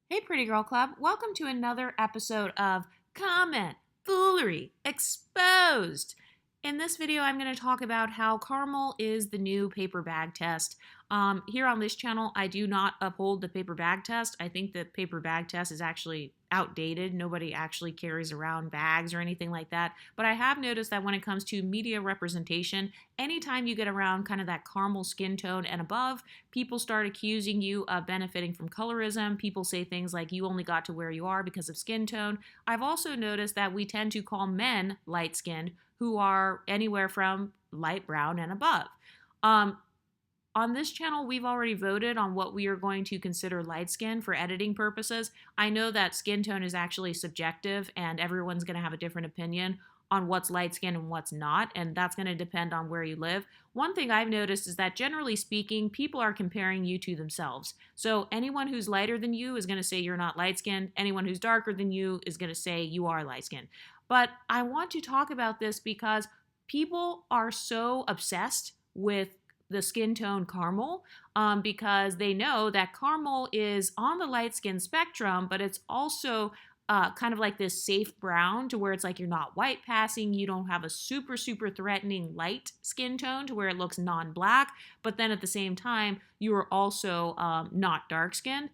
Hey, Pretty Girl Club. Welcome to another episode of Comment Foolery Exposed. In this video, I'm going to talk about how caramel is the new paper bag test. Here on this channel, I do not uphold the paper bag test. I think the paper bag test is actually outdated. Nobody actually carries around bags or anything like that. But I have noticed that when it comes to media representation, anytime you get around kind of that caramel skin tone and above, people start accusing you of benefiting from colorism. People say things like you only got to where you are because of skin tone. I've also noticed that we tend to call men light-skinned who are anywhere from light brown and above. On this channel, we've already voted on what we are going to consider light skin for editing purposes. I know that skin tone is actually subjective and everyone's going to have a different opinion on what's light skin and what's not, and that's going to depend on where you live. One thing I've noticed is that generally speaking, people are comparing you to themselves. So anyone who's lighter than you is going to say you're not light skinned. Anyone who's darker than you is going to say you are light skinned. But I want to talk about this because people are so obsessed with the skin tone caramel because they know that caramel is on the light skin spectrum, but it's also kind of like this safe brown to where it's like you're not white passing, you don't have a super threatening light skin tone to where it looks non-black, but then at the same time you are also not dark skinned.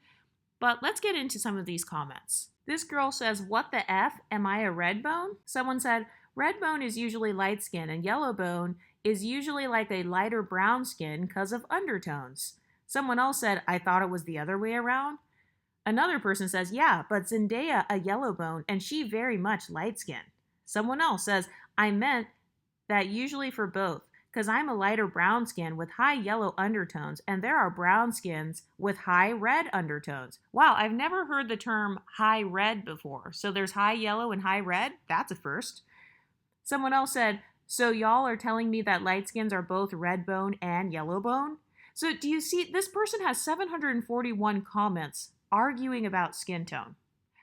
But let's get into some of these comments. This girl says, "What the F? Am I a redbone?" Someone said, "Redbone is usually light skin and yellowbone is usually like a lighter brown skin because of undertones." Someone else said, "I thought it was the other way around." Another person says, "Yeah, but Zendaya a yellowbone and she very much light skin." Someone else says, "I meant that usually for both, because I'm a lighter brown skin with high yellow undertones, and there are brown skins with high red undertones." Wow, I've never heard the term high red before. So there's high yellow and high red? That's a first. Someone else said, "So y'all are telling me that light skins are both redbone and yellowbone?" So do you see, this person has 741 comments arguing about skin tone.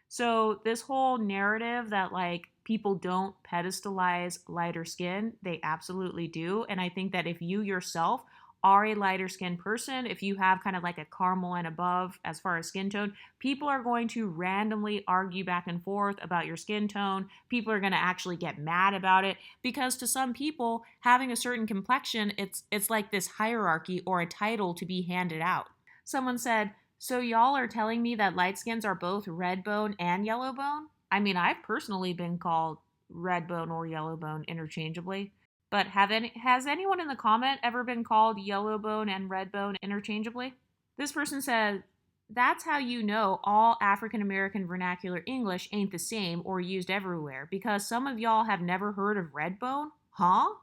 So this whole narrative that like people don't pedestalize lighter skin, they absolutely do. And I think that if you yourself are a lighter skin person, if you have kind of like a caramel and above as far as skin tone, people are going to randomly argue back and forth about your skin tone. People are going to actually get mad about it because to some people, having a certain complexion, it's like this hierarchy or a title to be handed out. Someone said, "So y'all are telling me that light skins are both redbone and yellowbone?" I mean, I've personally been called redbone or yellowbone interchangeably. But has anyone in the comment ever been called yellowbone and redbone interchangeably? This person said, "That's how you know all African American vernacular English ain't the same or used everywhere, because some of y'all have never heard of redbone? Huh?"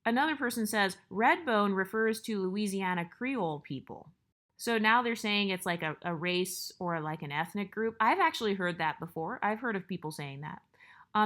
Another person says, "Redbone refers to Louisiana Creole people." So now they're saying it's like a race or like an ethnic group. I've actually heard that before. I've heard of people saying that.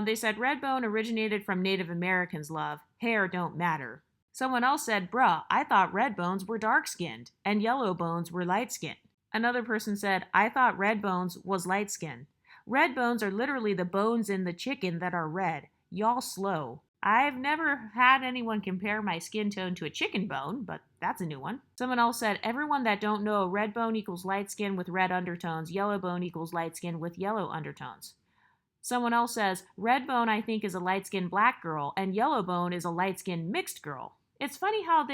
They said redbone originated from Native Americans' love. Hair don't matter. Someone else said, "Bruh, I thought redbones were dark-skinned and yellowbones were light-skinned." Another person said, "I thought redbones was light-skinned. Redbones are literally the bones in the chicken that are red. Y'all slow." I've never had anyone compare my skin tone to a chicken bone, but that's a new one. Someone else said, "Everyone that don't know, red bone equals light skin with red undertones, yellow bone equals light skin with yellow undertones." Someone else says, "Redbone I think is a light-skinned black girl, and yellowbone is a light-skinned mixed girl." It's funny how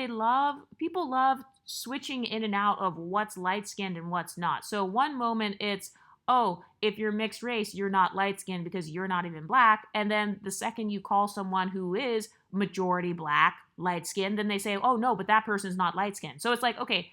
people love switching in and out of what's light-skinned and what's not. So one moment it's, oh, if you're mixed race, you're not light-skinned because you're not even black. And then the second you call someone who is majority black, light-skinned, then they say, oh no, but that person's not light-skinned. So it's like, okay,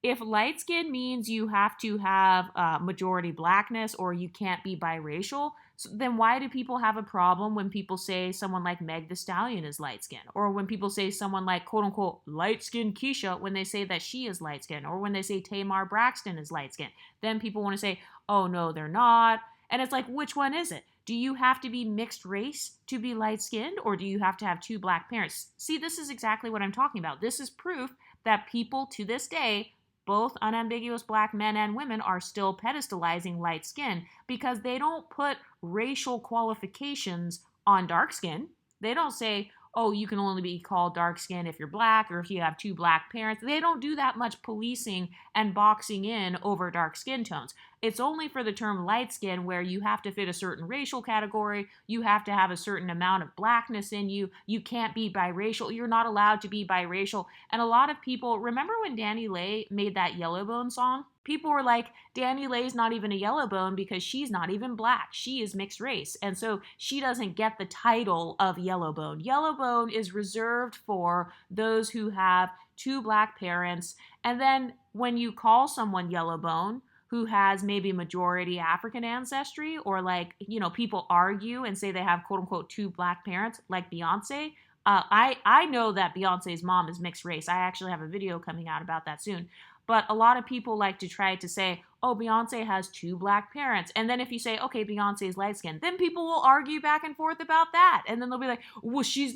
if light skin means you have to have majority blackness or you can't be biracial, so then why do people have a problem when people say someone like Meg the Stallion is light skinned? Or when people say someone like quote unquote light skinned Keisha when they say that she is light skinned? Or when they say Tamar Braxton is light skinned? Then people want to say, oh no, they're not. And it's like, which one is it? Do you have to be mixed race to be light skinned? Or do you have to have two black parents? See, this is exactly what I'm talking about. This is proof that people to this day, both unambiguous black men and women, are still pedestalizing light skin because they don't put racial qualifications on dark skin. They don't say, oh, you can only be called dark skin if you're black or if you have two black parents. They don't do that much policing and boxing in over dark skin tones. It's only for the term light skin where you have to fit a certain racial category, you have to have a certain amount of blackness in you, you can't be biracial, you're not allowed to be biracial. And a lot of people, remember when Danny Lay made that Yellowbone song? People were like, Danny Lay's not even a yellowbone because she's not even black. She is mixed race. And so she doesn't get the title of yellowbone. Yellowbone is reserved for those who have two black parents. And then when you call someone yellowbone, who has maybe majority African ancestry, or like, people argue and say they have quote unquote two black parents, like Beyonce. I know that Beyonce's mom is mixed race. I actually have a video coming out about that soon. But a lot of people like to try to say, oh, Beyonce has two black parents. And then if you say, okay, Beyonce is light skinned, then people will argue back and forth about that. And then they'll be like, well, she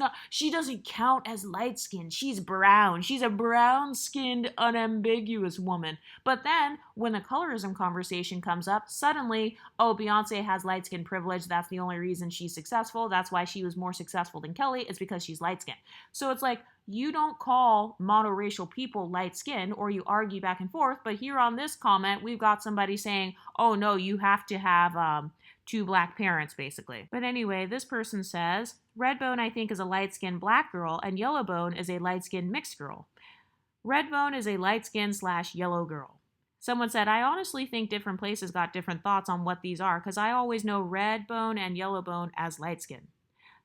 doesn't count as light skinned. She's brown. She's a brown skinned, unambiguous woman. But then when the colorism conversation comes up, suddenly, oh, Beyonce has light skin privilege. That's the only reason she's successful. That's why she was more successful than Kelly. It's because she's light skinned. So it's like, you don't call monoracial people light skinned, or you argue back and forth. But here on this comment, we've got somebody saying, oh no, you have to have two black parents, basically. But anyway, this person says, Redbone, I think, is a light-skinned black girl, and Yellowbone is a light-skinned mixed girl. Redbone is a light-skinned / yellow girl. Someone said, I honestly think different places got different thoughts on what these are, because I always know Redbone and Yellowbone as light-skinned.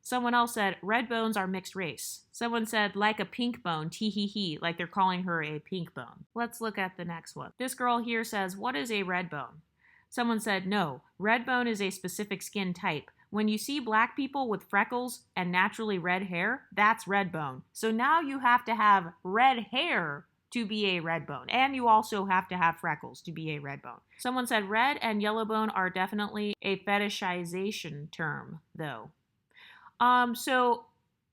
Someone else said, red bones are mixed race. Someone said, like a pink bone, tee-hee-hee, like they're calling her a pink bone. Let's look at the next one. This girl here says, what is a red bone? Someone said, no, red bone is a specific skin type. When you see black people with freckles and naturally red hair, that's red bone. So now you have to have red hair to be a red bone. And you also have to have freckles to be a red bone. Someone said, red and yellow bone are definitely a fetishization term, though. So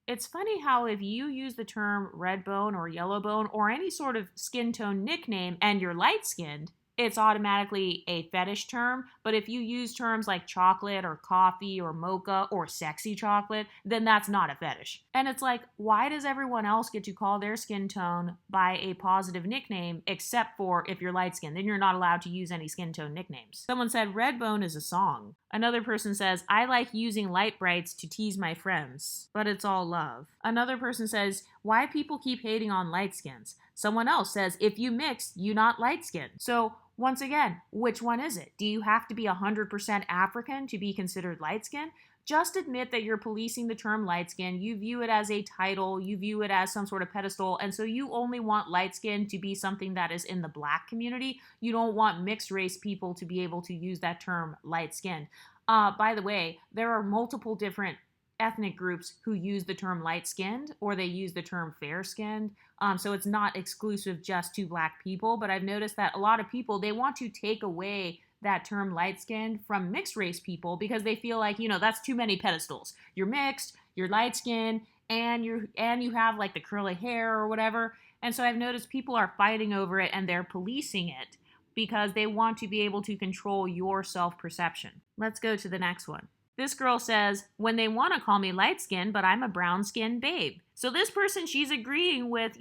it's funny how if you use the term red bone or yellow bone or any sort of skin tone nickname and you're light skinned, it's automatically a fetish term. But if you use terms like chocolate or coffee or mocha or sexy chocolate, then that's not a fetish. And it's like, why does everyone else get to call their skin tone by a positive nickname except for if you're light skinned? Then you're not allowed to use any skin tone nicknames. Someone said Redbone is a song. Another person says, I like using light brights to tease my friends, but it's all love. Another person says, why people keep hating on light skins? Someone else says, if you mix, you not light skinned. So once again, which one is it? Do you have to be 100% African to be considered light skinned? Just admit that you're policing the term light skin. You view it as a title, you view it as some sort of pedestal, and so you only want light skin to be something that is in the black community. You don't want mixed race people to be able to use that term light skin. By the way, there are multiple different ethnic groups who use the term light-skinned, or they use the term fair-skinned. So it's not exclusive just to black people, but I've noticed that a lot of people, they want to take away that term light-skinned from mixed race people because they feel like, that's too many pedestals. You're mixed, you're light-skinned, and you have like the curly hair or whatever. And so I've noticed people are fighting over it and they're policing it because they want to be able to control your self-perception. Let's go to the next one. This girl says, when they want to call me light-skinned, but I'm a brown-skinned babe. So this person, she's agreeing with,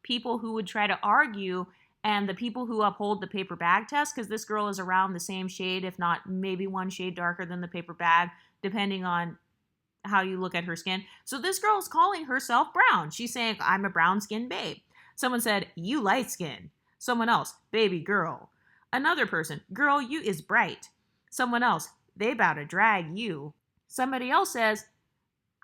people who would try to argue and the people who uphold the paper bag test, because this girl is around the same shade, if not maybe one shade darker than the paper bag, depending on how you look at her skin. So this girl is calling herself brown. She's saying, I'm a brown-skinned babe. Someone said, you light-skinned. Someone else, baby girl. Another person, girl, you is bright. Someone else, they about to drag you. Somebody else says,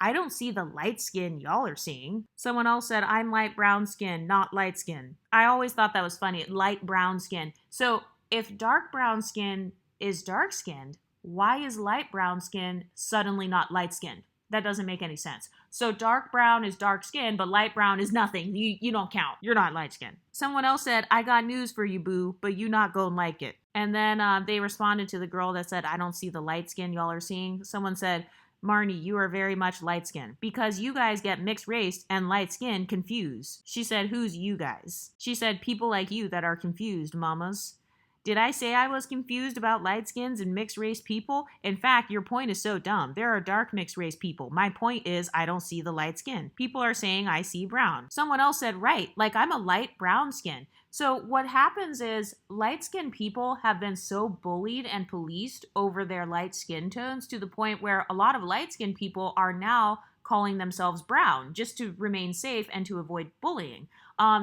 I don't see the light skin y'all are seeing. Someone else said, I'm light brown skin, not light skin. I always thought that was funny, light brown skin. So if dark brown skin is dark skinned, why is light brown skin suddenly not light skinned? That doesn't make any sense. So dark brown is dark skin, but light brown is nothing. You don't count. You're not light skinned. Someone else said, I got news for you, boo, but you not gonna like it. And then they responded to the girl that said, I don't see the light skin y'all are seeing. Someone said, Marnie, you are very much light skinned because you guys get mixed race and light skin confused. She said, who's you guys? She said, people like you that are confused, mamas. Did I say I was confused about light skins and mixed race people? In fact, your point is so dumb. There are dark mixed race people. My point is I don't see the light skin. People are saying I see brown. Someone else said, right, like I'm a light brown skin. So what happens is light-skinned people have been so bullied and policed over their light skin tones to the point where a lot of light-skinned people are now calling themselves brown just to remain safe and to avoid bullying.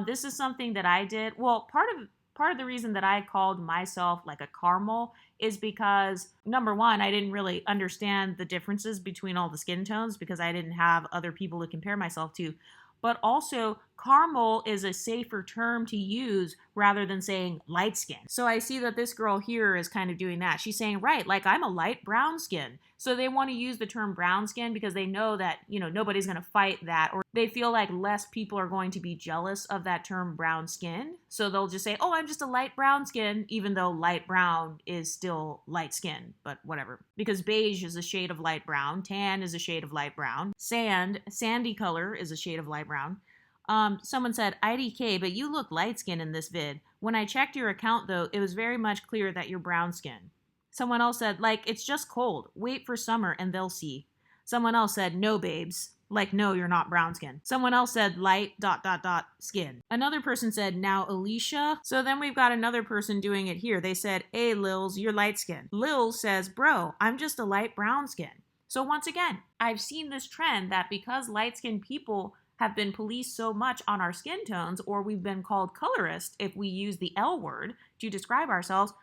This is something that I did. Well, part of the reason that I called myself like a caramel is because, number one, I didn't really understand the differences between all the skin tones because I didn't have other people to compare myself to. But also, caramel is a safer term to use rather than saying light skin. So I see that this girl here is kind of doing that. She's saying, right, like I'm a light brown skin. So they want to use the term brown skin because they know that, nobody's going to fight that, or they feel like less people are going to be jealous of that term brown skin. So they'll just say, oh, I'm just a light brown skin, even though light brown is still light skin, but whatever. Because beige is a shade of light brown, tan is a shade of light brown, sandy color is a shade of light brown. Someone said, IDK, but you look light skin in this vid. When I checked your account though, it was very much clear that you're brown skin. Someone else said, like, it's just cold. Wait for summer and they'll see. Someone else said, no, babes. Like, no, you're not brown skin. Someone else said, light ... skin. Another person said, now, Alicia. So then we've got another person doing it here. They said, hey, Lils, you're light skin. Lil says, bro, I'm just a light brown skin. So once again, I've seen this trend that because light-skinned people have been policed so much on our skin tones, or we've been called colorist if we use the L word to describe ourselves,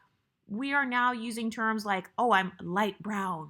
we are now using terms like, oh, I'm light brown.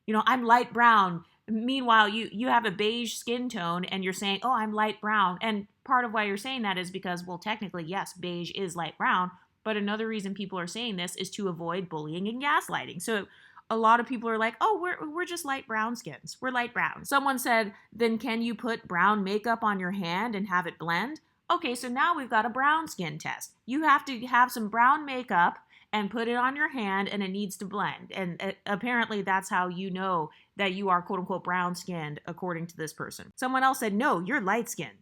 I'm light brown. Meanwhile, you have a beige skin tone and you're saying, oh, I'm light brown. And part of why you're saying that is because, well, technically, yes, beige is light brown. But another reason people are saying this is to avoid bullying and gaslighting. So a lot of people are like, oh, we're just light brown skins. We're light brown. Someone said, then can you put brown makeup on your hand and have it blend? Okay, so now we've got a brown skin test. You have to have some brown makeup and put it on your hand and it needs to blend. And apparently that's how you know that you are quote unquote brown skinned according to this person. Someone else said, no, you're light skinned.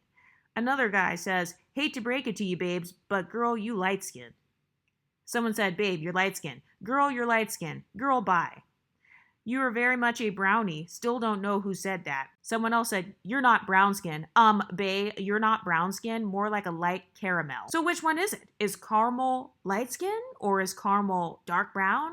Another guy says, hate to break it to you, babes, but girl, you light skinned. Someone said, babe, you're light skinned. Girl, you're light skinned. Girl, bye. You are very much a brownie. Still don't know who said that. Someone else said, you're not brown skin. Bae, you're not brown skin, more like a light caramel. So which one is it? Is caramel light skin or is caramel dark brown?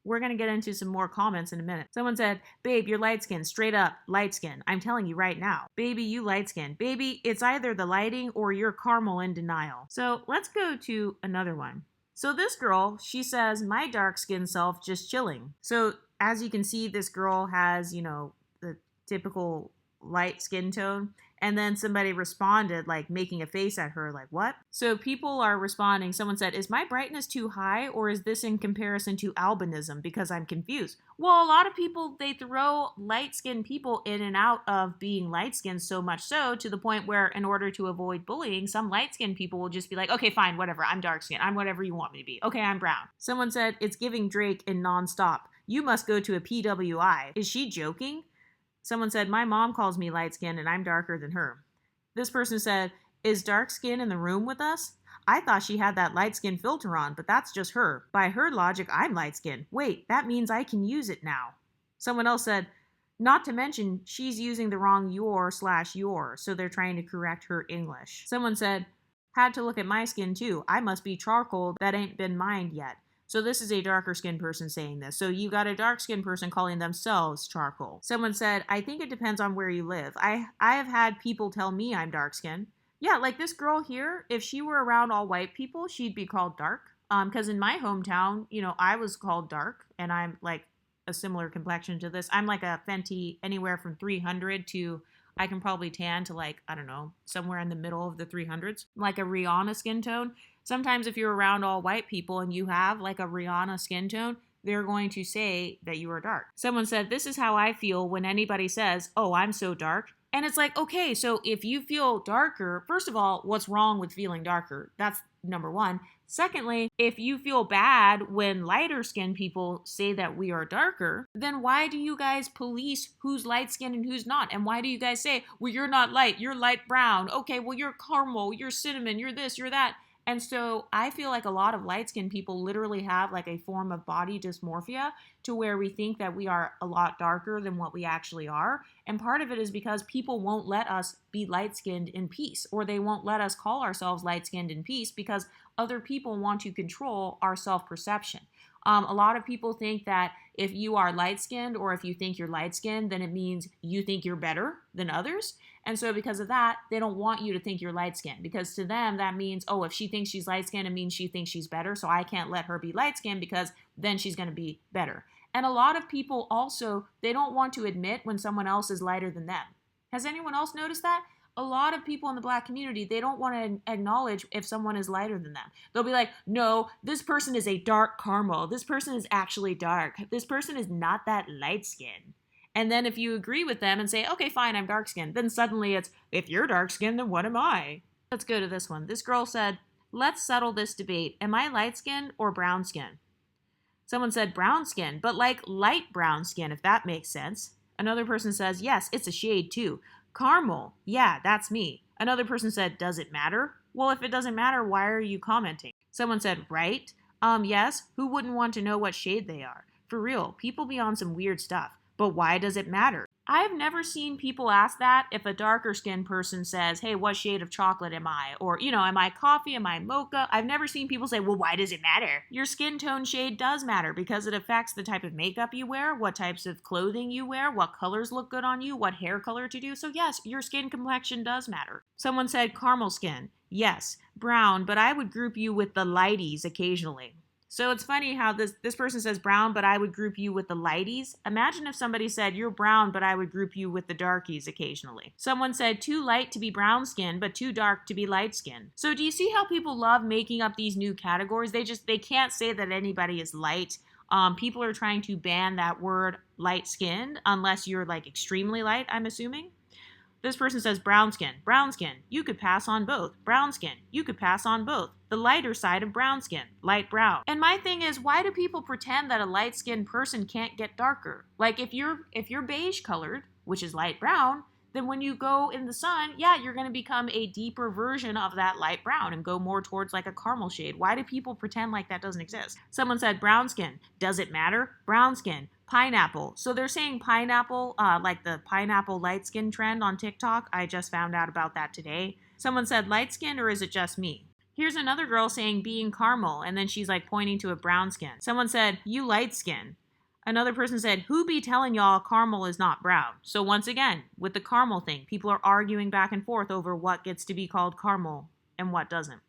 We're going to get into some more comments in a minute. Someone said, babe, you're light skin, straight up light skin. I'm telling you right now. Baby, you light skin. Baby, it's either the lighting or you're caramel in denial. So let's go to another one. So this girl, she says, my dark skin self just chilling. So as you can see, this girl has, the typical light skin tone. And then somebody responded, like making a face at her, like, what? So people are responding. Someone said, is my brightness too high or is this in comparison to albinism? Because I'm confused. Well, a lot of people, they throw light-skinned people in and out of being light-skinned so much so to the point where in order to avoid bullying, some light-skinned people will just be like, okay, fine, whatever. I'm dark-skinned. I'm whatever you want me to be. Okay, I'm brown. Someone said, it's giving Drake in nonstop. You must go to a PWI. Is she joking? Someone said, my mom calls me light skin and I'm darker than her. This person said, is dark skin in the room with us? I thought she had that light skin filter on, but that's just her. By her logic, I'm light skin. Wait, that means I can use it now. Someone else said, not to mention she's using the wrong your/your, so they're trying to correct her English. Someone said, had to look at my skin too. I must be charcoal that ain't been mined yet. So this is a darker skinned person saying this. So you got a dark skinned person calling themselves charcoal. Someone said, I think it depends on where you live. I have had people tell me I'm dark skinned. Yeah, like this girl here, if she were around all white people, she'd be called dark. Because in my hometown, I was called dark and I'm like a similar complexion to this. I'm like a Fenty anywhere from 300 to I can probably tan to like, I don't know, somewhere in the middle of the 300s. Like a Rihanna skin tone. Sometimes if you're around all white people and you have like a Rihanna skin tone, they're going to say that you are dark. Someone said, this is how I feel when anybody says, oh, I'm so dark. And it's like, okay, so if you feel darker, first of all, what's wrong with feeling darker? That's number one. Secondly, if you feel bad when lighter skinned people say that we are darker, then why do you guys police who's light skinned and who's not? And why do you guys say, well, you're not light, you're light brown. Okay, well, you're caramel, you're cinnamon, you're this, you're that. And so I feel like a lot of light-skinned people literally have like a form of body dysmorphia to where we think that we are a lot darker than what we actually are. And part of it is because people won't let us be light-skinned in peace, or they won't let us call ourselves light-skinned in peace because other people want to control our self-perception. A lot of people think that if you are light-skinned or if you think you're light-skinned, then it means you think you're better than others. And so because of that, they don't want you to think you're light-skinned, because to them that means, oh, if she thinks she's light-skinned, it means she thinks she's better, so I can't let her be light-skinned because then she's going to be better. And a lot of people also, they don't want to admit when someone else is lighter than them. Has anyone else noticed that? A lot of people in the Black community, they don't want to acknowledge if someone is lighter than them. They'll be like, no, this person is a dark caramel. This person is actually dark. This person is not that light skinned. And then if you agree with them and say, okay, fine, I'm dark skinned, then suddenly it's, if you're dark skinned, then what am I? Let's go to this one. This girl said, let's settle this debate. Am I light skinned or brown skinned? Someone said brown skin, but like light brown skin, if that makes sense. Another person says, yes, it's a shade too. Caramel, yeah, that's me. Another person said, does it matter? Well, if it doesn't matter, why are you commenting? Someone said, right? Yes, who wouldn't want to know what shade they are? For real, people be on some weird stuff. But why does it matter? I've never seen people ask that if a darker skinned person says, hey, what shade of chocolate am I? Or, am I coffee? Am I mocha? I've never seen people say, well, why does it matter? Your skin tone shade does matter because it affects the type of makeup you wear, what types of clothing you wear, what colors look good on you, what hair color to do. So yes, your skin complexion does matter. Someone said caramel skin. Yes, brown, but I would group you with the lighties occasionally. So it's funny how this person says brown, but I would group you with the lighties. Imagine if somebody said, you're brown, but I would group you with the darkies occasionally. Someone said, too light to be brown skin, but too dark to be light skin. So do you see how people love making up these new categories? They can't say that anybody is light. People are trying to ban that word light skinned unless you're like extremely light, I'm assuming. This person says brown skin. Brown skin, you could pass on both. Brown skin, you could pass on both. The lighter side of brown skin, light brown. And my thing is, why do people pretend that a light-skinned person can't get darker? Like if you're beige colored, which is light brown, then when you go in the sun, yeah, you're going to become a deeper version of that light brown and go more towards like a caramel shade. Why do people pretend like that doesn't exist? Someone said brown skin. Does it matter? Brown skin. Pineapple. So they're saying pineapple, like the pineapple light skin trend on TikTok. I just found out about that today. Someone said light skin, or is it just me? Here's another girl saying being caramel, and then she's like pointing to a brown skin. Someone said, you light skin. Another person said, who be telling y'all caramel is not brown? So once again, with the caramel thing, people are arguing back and forth over what gets to be called caramel and what doesn't.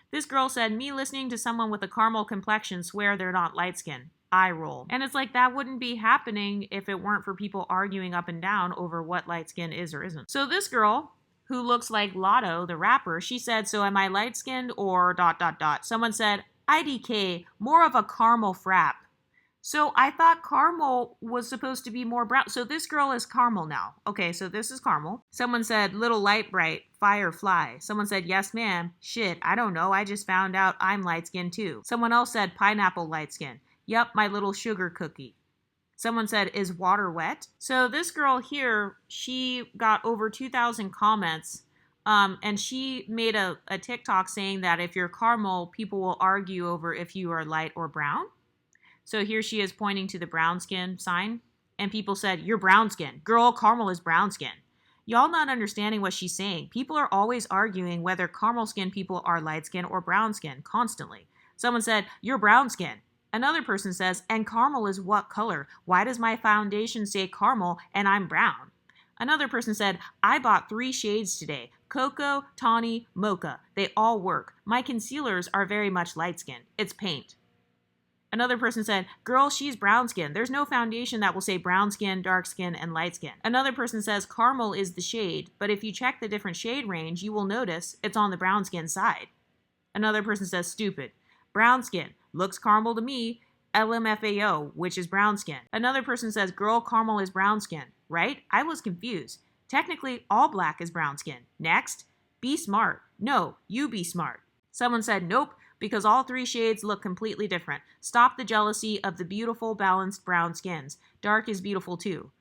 This girl said, me listening to someone with a caramel complexion swear they're not light skin. Eye roll. And it's like that wouldn't be happening if it weren't for people arguing up and down over what light skin is or isn't. So this girl, who looks like Lotto, the rapper, she said, so am I light skinned or ... Someone said, IDK, more of a caramel frap. So I thought caramel was supposed to be more brown. So this girl is caramel now. Okay, so this is caramel. Someone said, little light bright, firefly. Someone said, yes, ma'am. Shit, I don't know. I just found out I'm light skinned too. Someone else said, pineapple light skin. Yep, my little sugar cookie. Someone said, is water wet? So this girl here, she got over 2,000 comments, and she made a TikTok saying that if you're caramel, people will argue over if you are light or brown. So here she is pointing to the brown skin sign, and people said, you're brown skin. Girl, caramel is brown skin. Y'all not understanding what she's saying. People are always arguing whether caramel skin people are light skin or brown skin, constantly. Someone said, you're brown skin. Another person says, and caramel is what color? Why does my foundation say caramel and I'm brown? Another person said, I bought 3 shades today. Cocoa, tawny, mocha. They all work. My concealers are very much light skin. It's paint. Another person said, girl, she's brown skin. There's no foundation that will say brown skin, dark skin, and light skin. Another person says caramel is the shade, but if you check the different shade range, you will notice it's on the brown skin side. Another person says stupid. Brown skin. Looks caramel to me. LMFAO, which is brown skin. Another person says, girl, caramel is brown skin. Right? I was confused. Technically, all black is brown skin. Next, be smart. No, you be smart. Someone said, nope, because all 3 shades look completely different. Stop the jealousy of the beautiful, balanced brown skins. Dark is beautiful too.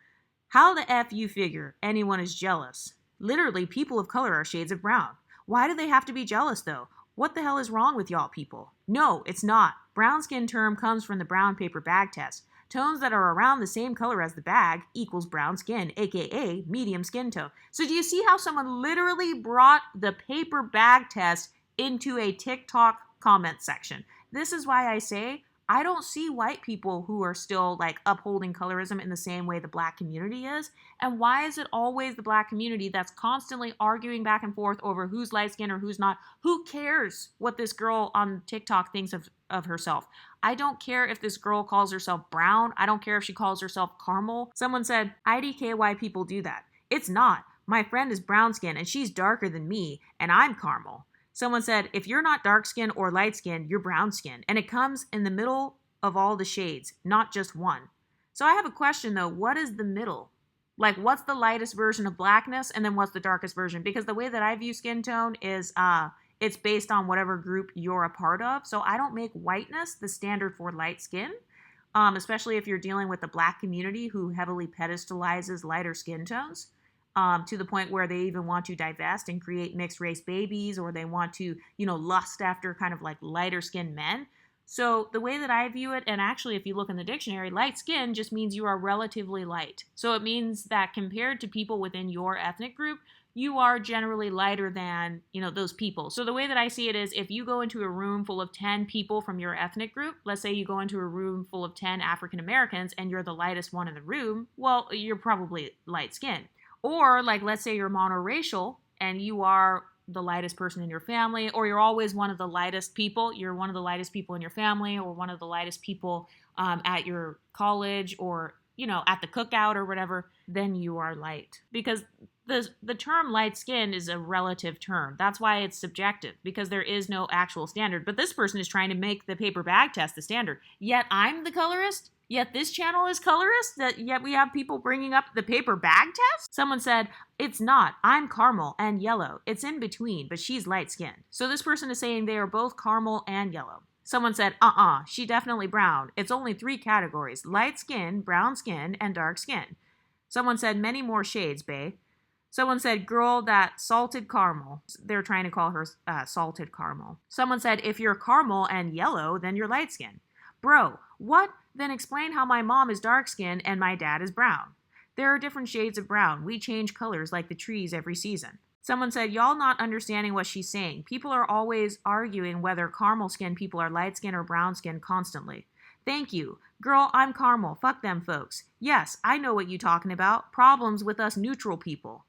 How the F you figure anyone is jealous? Literally, people of color are shades of brown. Why do they have to be jealous though? What the hell is wrong with y'all people? No, it's not. Brown skin term comes from the brown paper bag test. Tones that are around the same color as the bag equals brown skin, aka medium skin tone. So do you see how someone literally brought the paper bag test into a TikTok comment section? This is why I say I don't see white people who are still like upholding colorism in the same way the black community is. And why is it always the black community that's constantly arguing back and forth over who's light skinned or who's not? Who cares what this girl on TikTok thinks of herself? I don't care if this girl calls herself brown. I don't care if she calls herself caramel. Someone said, IDK why people do that. It's not. My friend is brown skin and she's darker than me and I'm caramel. Someone said, if you're not dark skin or light skin, you're brown skin. And it comes in the middle of all the shades, not just one. So I have a question though. What is the middle? Like, what's the lightest version of blackness? And then what's the darkest version? Because the way that I view skin tone is it's based on whatever group you're a part of. So I don't make whiteness the standard for light skin, especially if you're dealing with the black community who heavily pedestalizes lighter skin tones. To the point where they even want to divest and create mixed race babies, or they want to, lust after kind of like lighter skinned men. So the way that I view it, and actually if you look in the dictionary, light skin just means you are relatively light. So it means that compared to people within your ethnic group, you are generally lighter than, those people. So the way that I see it is if you go into a room full of 10 people from your ethnic group, let's say you go into a room full of 10 African Americans and you're the lightest one in the room, well, you're probably light skinned. Or like, let's say you're monoracial and you are the lightest person in your family, or you're always one of the lightest people. You're one of the lightest people in your family, or one of the lightest people at your college, or, at the cookout or whatever, then you are light. Because the term light skin is a relative term. That's why it's subjective, because there is no actual standard. But this person is trying to make the paper bag test the standard. Yet I'm the colorist? Yet this channel is colorist? Yet we have people bringing up the paper bag test? Someone said, it's not. I'm caramel and yellow. It's in between, but she's light skinned. So this person is saying they are both caramel and yellow. Someone said, she definitely brown. It's only 3 categories: light skin, brown skin, and dark skin. Someone said, many more shades, bae. Someone said, girl, that salted caramel. They're trying to call her salted caramel. Someone said, if you're caramel and yellow, then you're light skin. Bro, what? Then explain how my mom is dark skinned and my dad is brown. There are different shades of brown. We change colors like the trees every season. Someone said, y'all not understanding what she's saying. People are always arguing whether caramel skinned people are light skinned or brown skinned constantly. Thank you. Girl, I'm caramel. Fuck them folks. Yes, I know what you talking about. Problems with us neutral people.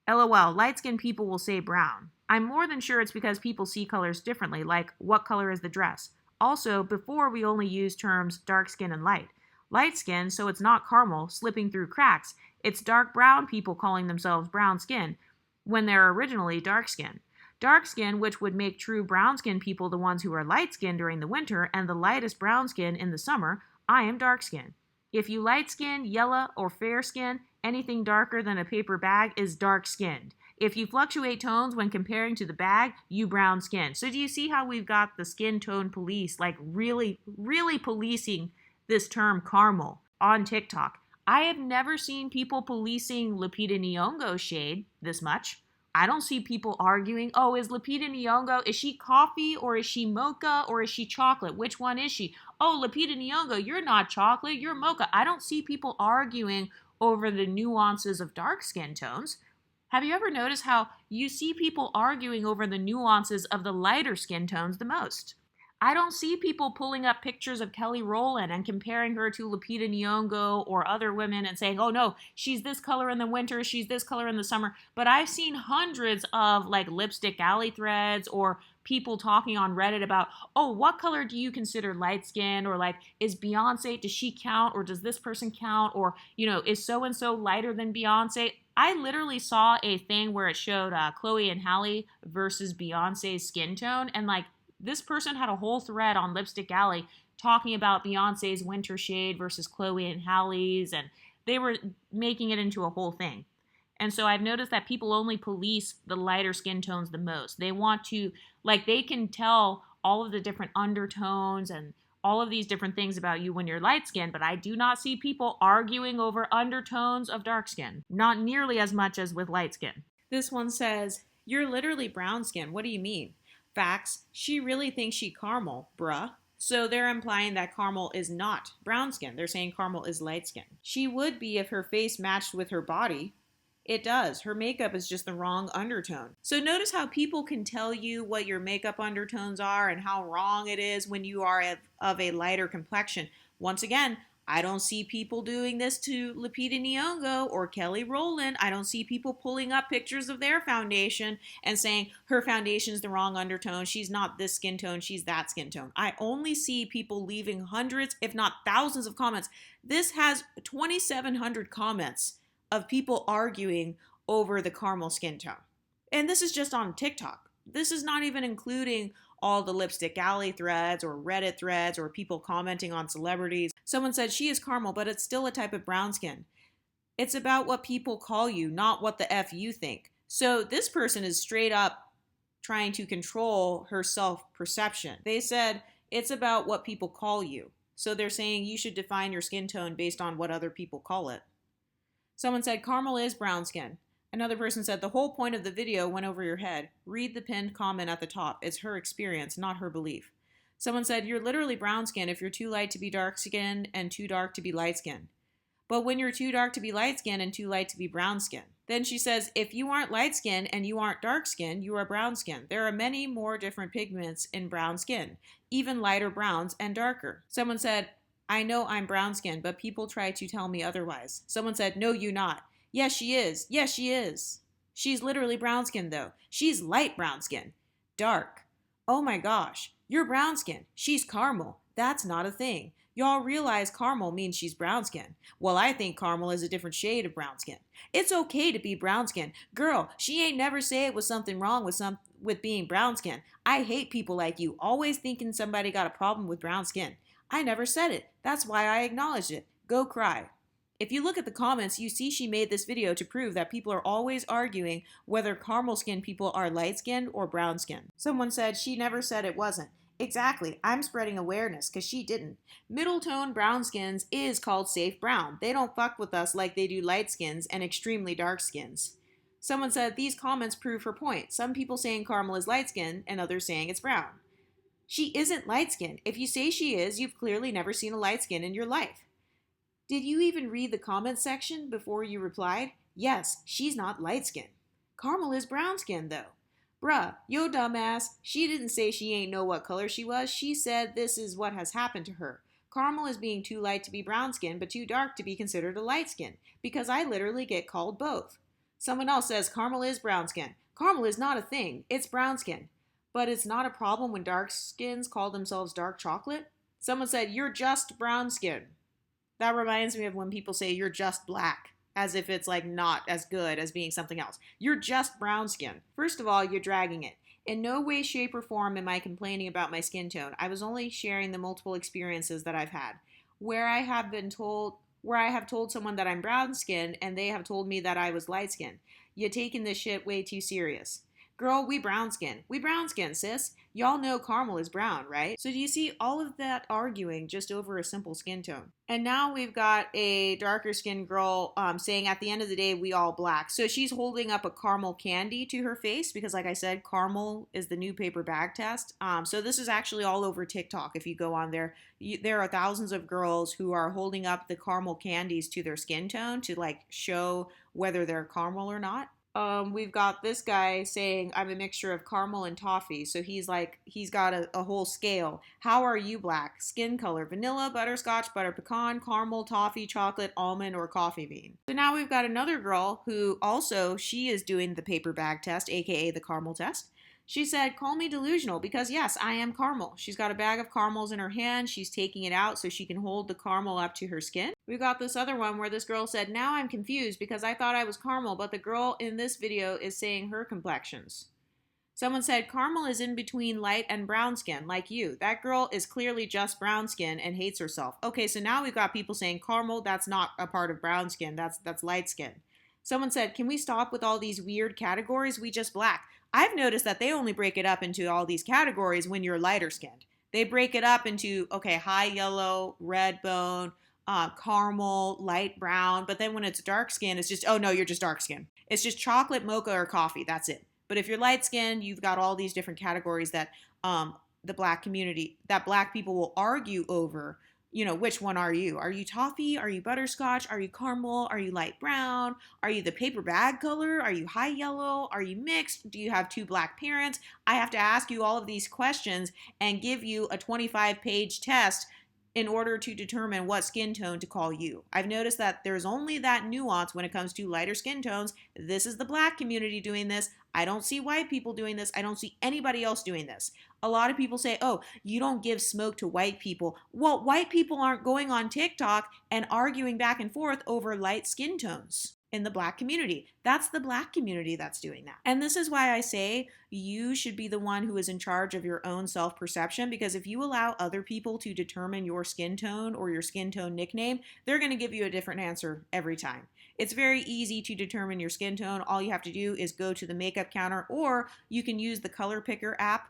LOL, light-skinned people will say brown. I'm more than sure it's because people see colors differently, like what color is the dress? Also, before we only used terms dark skin and light. Light skin, so it's not caramel, slipping through cracks. It's dark brown people calling themselves brown skin when they're originally dark skin. Dark skin, which would make true brown skin people the ones who are light skin during the winter and the lightest brown skin in the summer. I am dark skin. If you light skin, yellow, or fair skin, anything darker than a paper bag is dark skinned. If you fluctuate tones when comparing to the bag, you brown skin. So do you see how we've got the skin tone police, like really policing this term caramel on TikTok? I have never seen people policing Lupita Nyong'o's shade this much. I don't see people arguing, oh, is Lupita Nyong'o, is she coffee or is she mocha or is she chocolate? Which one is she? Oh, Lupita Nyong'o, you're not chocolate, you're mocha. I don't see people arguing over the nuances of dark skin tones. Have you ever noticed how you see people arguing over the nuances of the lighter skin tones the most? I don't see people pulling up pictures of Kelly Rowland and comparing her to Lupita Nyong'o or other women and saying, oh no, she's this color in the winter, she's this color in the summer. But I've seen hundreds of like lipstick alley threads or people talking on Reddit about, oh, what color do you consider light skin? Or like, is Beyonce, does she count? Or does this person count? Or, is so-and-so lighter than Beyonce? I literally saw a thing where it showed Chloe and Halle versus Beyonce's skin tone. And like, this person had a whole thread on Lipstick Alley talking about Beyonce's winter shade versus Chloe and Halle's, and they were making it into a whole thing. And so I've noticed that people only police the lighter skin tones the most. They want to, like, they can tell all of the different undertones and all of these different things about you when you're light skinned, but I do not see people arguing over undertones of dark skin. Not nearly as much as with light skin. This one says, you're literally brown skin. What do you mean? Facts, she really thinks she caramel, bruh. So they're implying that caramel is not brown skin. They're saying caramel is light skin. She would be if her face matched with her body. It does. Her makeup is just the wrong undertone. So notice how people can tell you what your makeup undertones are and how wrong it is when you are of a lighter complexion. Once again, I don't see people doing this to Lupita Nyong'o or Kelly Rowland. I don't see people pulling up pictures of their foundation and saying her foundation is the wrong undertone. She's not this skin tone. She's that skin tone. I only see people leaving hundreds, if not thousands of comments. This has 2,700 comments of people arguing over the caramel skin tone. And this is just on TikTok. This is not even including all the Lipstick Alley threads or Reddit threads or people commenting on celebrities. Someone said she is caramel, but it's still a type of brown skin. It's about what people call you, not what the F you think. So this person is straight up trying to control her self-perception. They said it's about what people call you. So they're saying you should define your skin tone based on what other people call it. Someone said caramel is brown skin. Another person said the whole point of the video went over your head. Read the pinned comment at the top. It's her experience, not her belief. Someone said you're literally brown skin if you're too light to be dark skinned and too dark to be light skinned. But when you're too dark to be light skinned and too light to be brown skin. Then she says if you aren't light skinned and you aren't dark skinned, you are brown skin. There are many more different pigments in brown skin, even lighter browns and darker. Someone said I know I'm brown skinned, but people try to tell me otherwise. Someone said no, you not. Yes, she is. Yes, she is. She's literally brown skin though. She's light brown skin. Dark. Oh my gosh. You're brown skin. She's caramel. That's not a thing. Y'all realize caramel means she's brown skin. Well, I think caramel is a different shade of brown skin. It's okay to be brown skin. Girl, she ain't never say it was something wrong with being brown skin. I hate people like you, always thinking somebody got a problem with brown skin. I never said it. That's why I acknowledged it. Go cry. If you look at the comments, you see she made this video to prove that people are always arguing whether caramel skin people are light skinned or brown skinned. Someone said she never said it wasn't. Exactly, I'm spreading awareness because she didn't. Middle tone brown skins is called safe brown. They don't fuck with us like they do light skins and extremely dark skins. Someone said these comments prove her point. Some people saying caramel is light skin and others saying it's brown. She isn't light skinned. If you say she is, you've clearly never seen a light skin in your life. Did you even read the comment section before you replied? Yes, she's not light skinned. Caramel is brown skinned though. Bruh, yo dumbass, she didn't say she ain't know what color she was. She said this is what has happened to her. Caramel is being too light to be brown skin, but too dark to be considered a light skin, because I literally get called both. Someone else says caramel is brown skin. Caramel is not a thing, it's brown skin. But it's not a problem when dark skins call themselves dark chocolate? Someone said, you're just brown skin. That reminds me of when people say you're just black, as if it's like not as good as being something else. You're just brown skin. First of all, you're dragging it. In no way, shape, or form am I complaining about my skin tone. I was only sharing the multiple experiences that I've had, where I have told someone that I'm brown skin and they have told me that I was light skin. You're taking this shit way too serious. Girl, we brown skin. We brown skin, sis. Y'all know caramel is brown, right? So do you see all of that arguing just over a simple skin tone? And now we've got a darker skinned girl saying at the end of the day, we all black. So she's holding up a caramel candy to her face because like I said, caramel is the new paper bag test. So this is actually all over TikTok. If you go on there, there are thousands of girls who are holding up the caramel candies to their skin tone to like show whether they're caramel or not. We've got this guy saying I'm a mixture of caramel and toffee. So he's got a whole scale. How are you black? Skin color, vanilla, butterscotch, butter pecan, caramel, toffee, chocolate, almond, or coffee bean. So now we've got another girl who also, she is doing the paper bag test, aka the caramel test. She said, call me delusional because yes, I am caramel. She's got a bag of caramels in her hand. She's taking it out so she can hold the caramel up to her skin. We've got this other one where this girl said, now I'm confused because I thought I was caramel, but the girl in this video is saying her complexions. Someone said, caramel is in between light and brown skin, like you. That girl is clearly just brown skin and hates herself. Okay, so now we've got people saying caramel, that's not a part of brown skin, that's light skin. Someone said, can we stop with all these weird categories? We just black. I've noticed that they only break it up into all these categories when you're lighter skinned. They break it up into, okay, high yellow, redbone, caramel, light brown. But then when it's dark skin, it's just, oh no, you're just dark skin. It's just chocolate, mocha, or coffee. That's it. But if you're light skinned, you've got all these different categories that the black community, that black people will argue over. Which one are you? Are you toffee? Are you butterscotch? Are you caramel? Are you light brown? Are you the paper bag color? Are you high yellow? Are you mixed? Do you have two black parents? I have to ask you all of these questions and give you a 25-page test in order to determine what skin tone to call you. I've noticed that there's only that nuance when it comes to lighter skin tones. This is the black community doing this. I don't see white people doing this. I don't see anybody else doing this. A lot of people say, oh, you don't give smoke to white people. Well, white people aren't going on TikTok and arguing back and forth over light skin tones in the black community. That's the black community that's doing that. And this is why I say you should be the one who is in charge of your own self-perception, because if you allow other people to determine your skin tone or your skin tone nickname, they're going to give you a different answer every time. It's very easy to determine your skin tone. All you have to do is go to the makeup counter, or you can use the color picker app.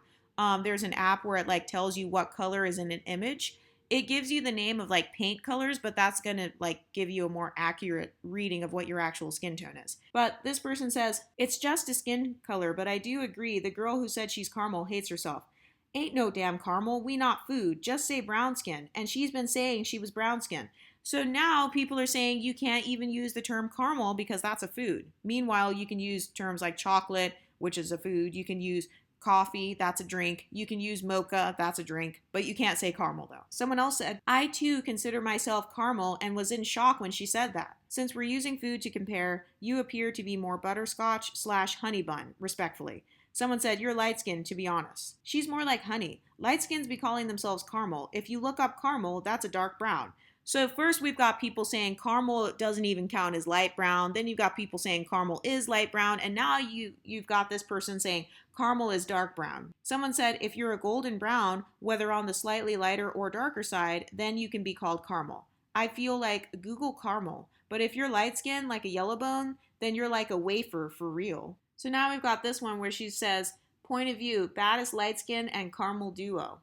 There's an app where it tells you what color is in an image. It gives you the name of paint colors, but that's going to give you a more accurate reading of what your actual skin tone is. But this person says, it's just a skin color, but I do agree. The girl who said she's caramel hates herself. Ain't no damn caramel. We not food. Just say brown skin. And she's been saying she was brown skin. So now people are saying you can't even use the term caramel because that's a food. Meanwhile, you can use terms like chocolate, which is a food. You can use coffee, that's a drink. You can use mocha, that's a drink, but you can't say caramel though. Someone else said, I too consider myself caramel and was in shock when she said that. Since we're using food to compare, you appear to be more butterscotch/honey bun, respectfully. Someone said, you're light-skinned, to be honest. She's more like honey. Light-skins be calling themselves caramel. If you look up caramel, that's a dark brown. So first we've got people saying caramel doesn't even count as light brown. Then you've got people saying caramel is light brown. And now you've got this person saying caramel is dark brown. Someone said if you're a golden brown, whether on the slightly lighter or darker side, then you can be called caramel. I feel like Google caramel. But if you're light skinned like a yellowbone, then you're like a wafer for real. So now we've got this one where she says, point of view, baddest light skin and caramel duo.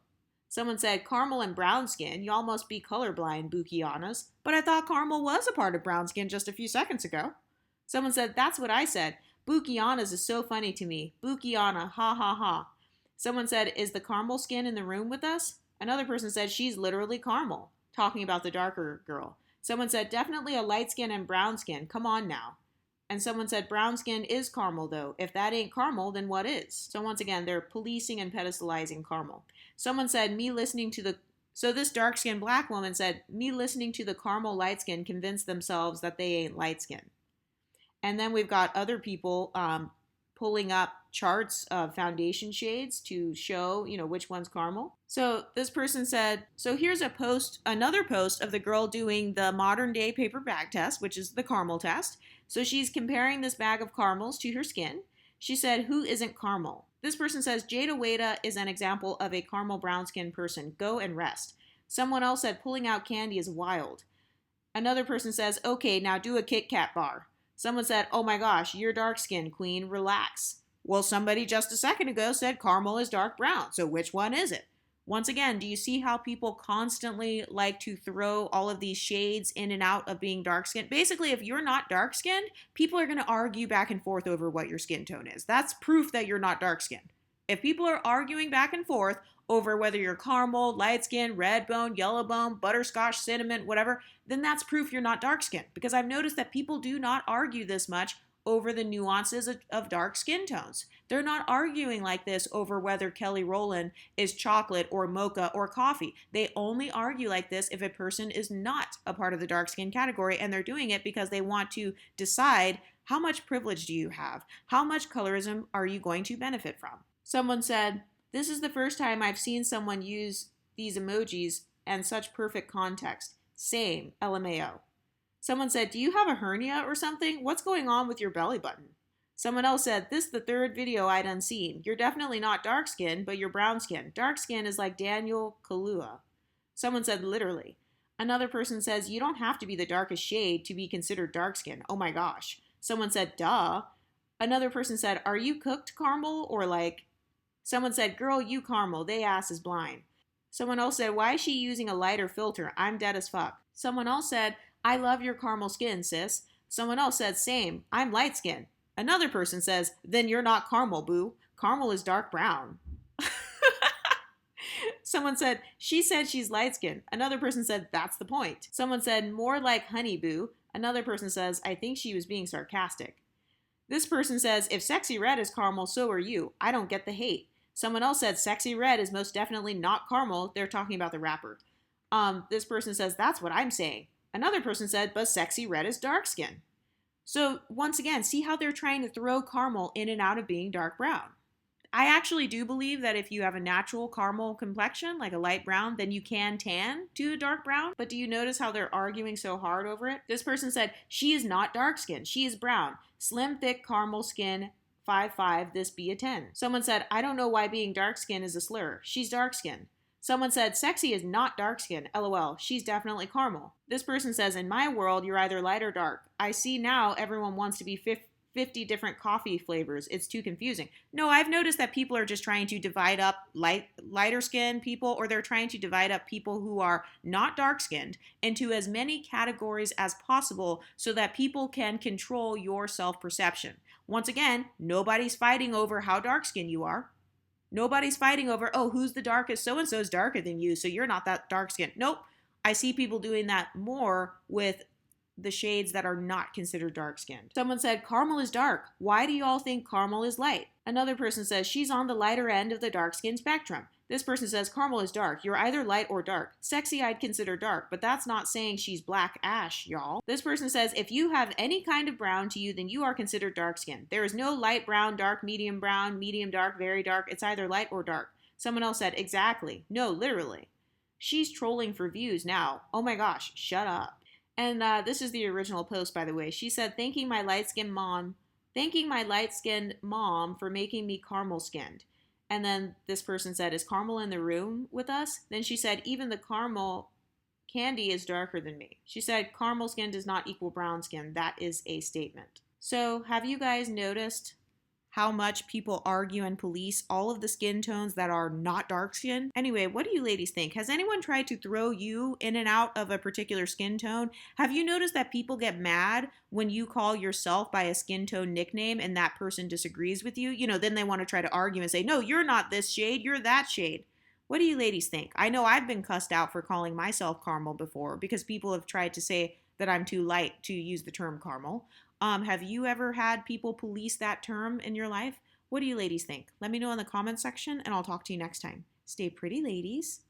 Someone said, caramel and brown skin, y'all must be colorblind, Bukianas. But I thought caramel was a part of brown skin just a few seconds ago. Someone said, that's what I said. Bukianas is so funny to me. Bukiana, ha ha ha. Someone said, is the caramel skin in the room with us? Another person said, she's literally caramel, talking about the darker girl. Someone said, definitely a light skin and brown skin. Come on now. And someone said, brown skin is caramel, though. If that ain't caramel, then what is? So once again, they're policing and pedestalizing caramel. Someone said, so this dark-skinned black woman said, me listening to the caramel light skin convinced themselves that they ain't light skin. And then we've got other people pulling up charts of foundation shades to show, which one's caramel. So this person said, so here's another post of the girl doing the modern day paper bag test, which is the caramel test. So she's comparing this bag of caramels to her skin. She said, who isn't caramel? This person says, Jada Wada is an example of a caramel brown skin person. Go and rest. Someone else said, pulling out candy is wild. Another person says, okay, now do a Kit Kat bar. Someone said, oh my gosh, you're dark skinned, queen, relax. Well, somebody just a second ago said caramel is dark brown. So which one is it? Once again, do you see how people constantly like to throw all of these shades in and out of being dark-skinned? Basically, if you're not dark-skinned, people are going to argue back and forth over what your skin tone is. That's proof that you're not dark-skinned. If people are arguing back and forth over whether you're caramel, light-skinned, redbone, yellowbone, butterscotch, cinnamon, whatever, then that's proof you're not dark-skinned. Because I've noticed that people do not argue this much over the nuances of dark skin tones. They're not arguing like this over whether Kelly Rowland is chocolate or mocha or coffee. They only argue like this if a person is not a part of the dark skin category, and they're doing it because they want to decide how much privilege do you have? How much colorism are you going to benefit from? Someone said, this is the first time I've seen someone use these emojis and such perfect context. Same, LMAO. Someone said, do you have a hernia or something? What's going on with your belly button? Someone else said, this is the third video I'd unseen. You're definitely not dark skinned, but you're brown skinned. Dark skin is like Daniel Kaluuya. Someone said, literally. Another person says, you don't have to be the darkest shade to be considered dark skin. Oh my gosh. Someone said, duh. Another person said, are you cooked caramel or like... Someone said, girl, you caramel. They ass is blind. Someone else said, why is she using a lighter filter? I'm dead as fuck. Someone else said, I love your caramel skin, sis. Someone else said, same. I'm light skinned. Another person says, then you're not caramel, boo. Caramel is dark brown. Someone said, she said she's light skinned. Another person said, that's the point. Someone said, more like honey, boo. Another person says, I think she was being sarcastic. This person says, if sexy red is caramel, so are you. I don't get the hate. Someone else said, sexy red is most definitely not caramel. They're talking about the rapper. This person says, that's what I'm saying. Another person said, but sexy red is dark skin. So once again, see how they're trying to throw caramel in and out of being dark brown. I actually do believe that if you have a natural caramel complexion, like a light brown, then you can tan to a dark brown. But do you notice how they're arguing so hard over it? This person said, she is not dark skin. She is brown. Slim, thick caramel skin, 5'5", this be a 10. Someone said, I don't know why being dark skin is a slur. She's dark skin. Someone said, sexy is not dark skin. LOL, she's definitely caramel. This person says, in my world, you're either light or dark. I see now everyone wants to be 50 different coffee flavors. It's too confusing. No, I've noticed that people are just trying to divide up lighter skinned people, or they're trying to divide up people who are not dark skinned into as many categories as possible so that people can control your self-perception. Once again, nobody's fighting over how dark skinned you are. Nobody's fighting over, oh, who's the darkest? So-and-so's darker than you, so you're not that dark skinned. Nope. I see people doing that more with the shades that are not considered dark skinned. Someone said, caramel is dark. Why do you all think caramel is light? Another person says, she's on the lighter end of the dark skin spectrum. This person says, caramel is dark. You're either light or dark. Sexy I'd consider dark, but that's not saying she's black ash, y'all. This person says, if you have any kind of brown to you, then you are considered dark skin. There is no light brown, dark, medium dark, very dark. It's either light or dark. Someone else said, exactly. No, literally. She's trolling for views now. Oh my gosh, shut up. And this is the original post, by the way. She said, thanking my light-skinned mom for making me caramel skinned. And then this person said, is caramel in the room with us? Then she said, even the caramel candy is darker than me. She said, caramel skin does not equal brown skin. That is a statement. So have you guys noticed how much people argue and police all of the skin tones that are not dark skin? Anyway, what do you ladies think? Has anyone tried to throw you in and out of a particular skin tone? Have you noticed that people get mad when you call yourself by a skin tone nickname and that person disagrees with you? You know, then they want to try to argue and say, no, you're not this shade, you're that shade. What do you ladies think? I know I've been cussed out for calling myself caramel before because people have tried to say that I'm too light to use the term caramel. Have you ever had people police that term in your life? What do you ladies think? Let me know in the comment section and I'll talk to you next time. Stay pretty, ladies.